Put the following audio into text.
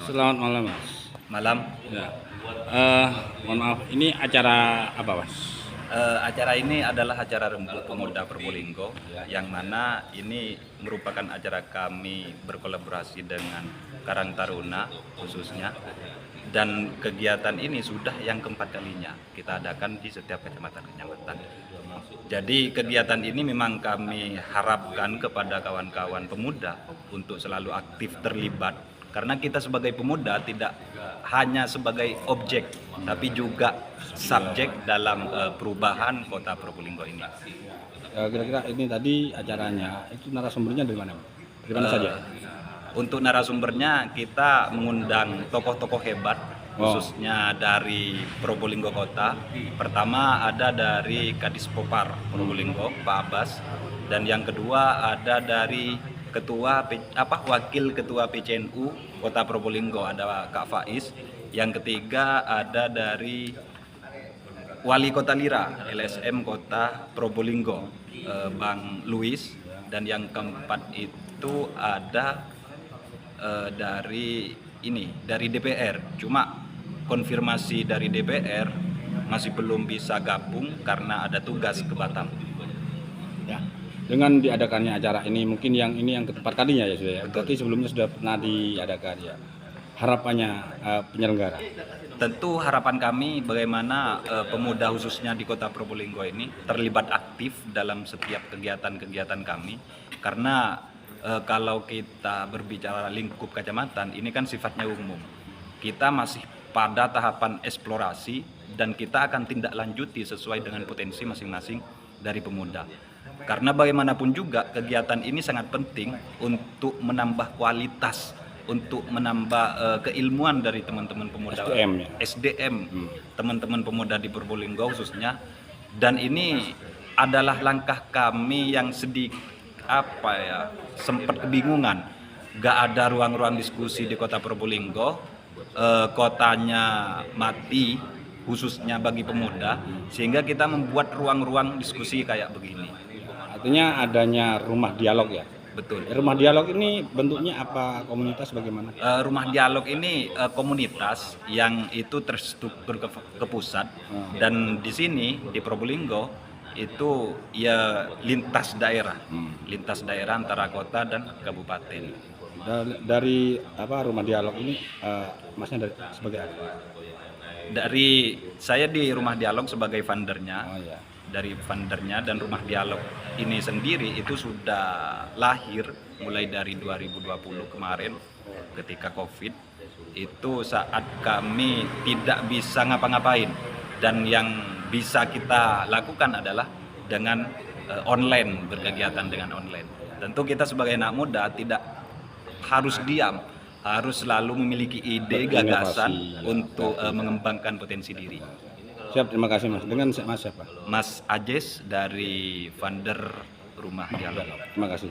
Selamat malam, Mas. Malam. Ya. Mohon maaf, ini acara apa, Mas? Acara ini adalah acara Rembuk Pemuda Probolinggo, yang mana ini merupakan acara kami berkolaborasi dengan Karang Taruna khususnya, dan kegiatan ini sudah yang keempat kalinya kita adakan di setiap kecamatan-kecamatan. Jadi kegiatan ini memang kami harapkan kepada kawan-kawan pemuda untuk selalu aktif terlibat, karena kita sebagai pemuda tidak hanya sebagai objek tapi juga subjek dalam perubahan kota Probolinggo ini. Kira-kira ini tadi acaranya itu narasumbernya dari mana? Dari mana saja? Untuk narasumbernya kita mengundang tokoh-tokoh hebat, khususnya dari Probolinggo Kota. Pertama ada dari Kadis Popar Probolinggo, Pak Abbas, dan yang kedua ada dari Wakil Ketua PCNU Kota Probolinggo, ada Kak Faiz. Yang ketiga ada dari Wali Kota Lira, LSM Kota Probolinggo, Bang Luis, dan yang keempat itu ada dari DPR. Cuma konfirmasi dari DPR masih belum bisa gabung karena ada tugas ke Batam. Ya. Dengan diadakannya acara ini, mungkin yang keempat kalinya ya sudah ya. Berarti sebelumnya sudah pernah diadakan ya. Harapannya penyelenggara. Tentu harapan kami bagaimana pemuda khususnya di Kota Probolinggo ini terlibat aktif dalam setiap kegiatan-kegiatan kami, karena kalau kita berbicara lingkup kecamatan ini kan sifatnya umum. Kita masih pada tahapan eksplorasi dan kita akan tindak lanjuti sesuai dengan potensi masing-masing dari pemuda. Karena bagaimanapun juga kegiatan ini sangat penting untuk menambah kualitas, untuk menambah keilmuan dari teman-teman pemuda SDM, teman-teman pemuda di Probolinggo khususnya. Dan ini adalah langkah kami yang sempat kebingungan. Gak ada ruang-ruang diskusi di Kota Probolinggo, kotanya mati khususnya bagi pemuda, sehingga kita membuat ruang-ruang diskusi kayak begini. Artinya adanya rumah dialog ya? Betul. Rumah dialog ini bentuknya apa, komunitas bagaimana? Rumah dialog ini komunitas yang itu terstruktur ke pusat, dan di sini di Probolinggo itu ya lintas daerah antara kota dan kabupaten. Dari rumah dialog ini Masnya sebagai apa? Saya di rumah dialog sebagai fundernya. Oh, ya. Dari fundernya, dan rumah dialog ini sendiri itu sudah lahir mulai dari 2020 kemarin ketika COVID. Itu saat kami tidak bisa ngapa-ngapain, dan yang bisa kita lakukan adalah dengan online, berkegiatan dengan online. Tentu kita sebagai anak muda tidak harus diam, harus selalu memiliki ide, gagasan untuk mengembangkan potensi diri. Siap, terima kasih Mas. Dengan Mas siapa? Mas Ajes dari Funder Rumah Dialog. Terima kasih.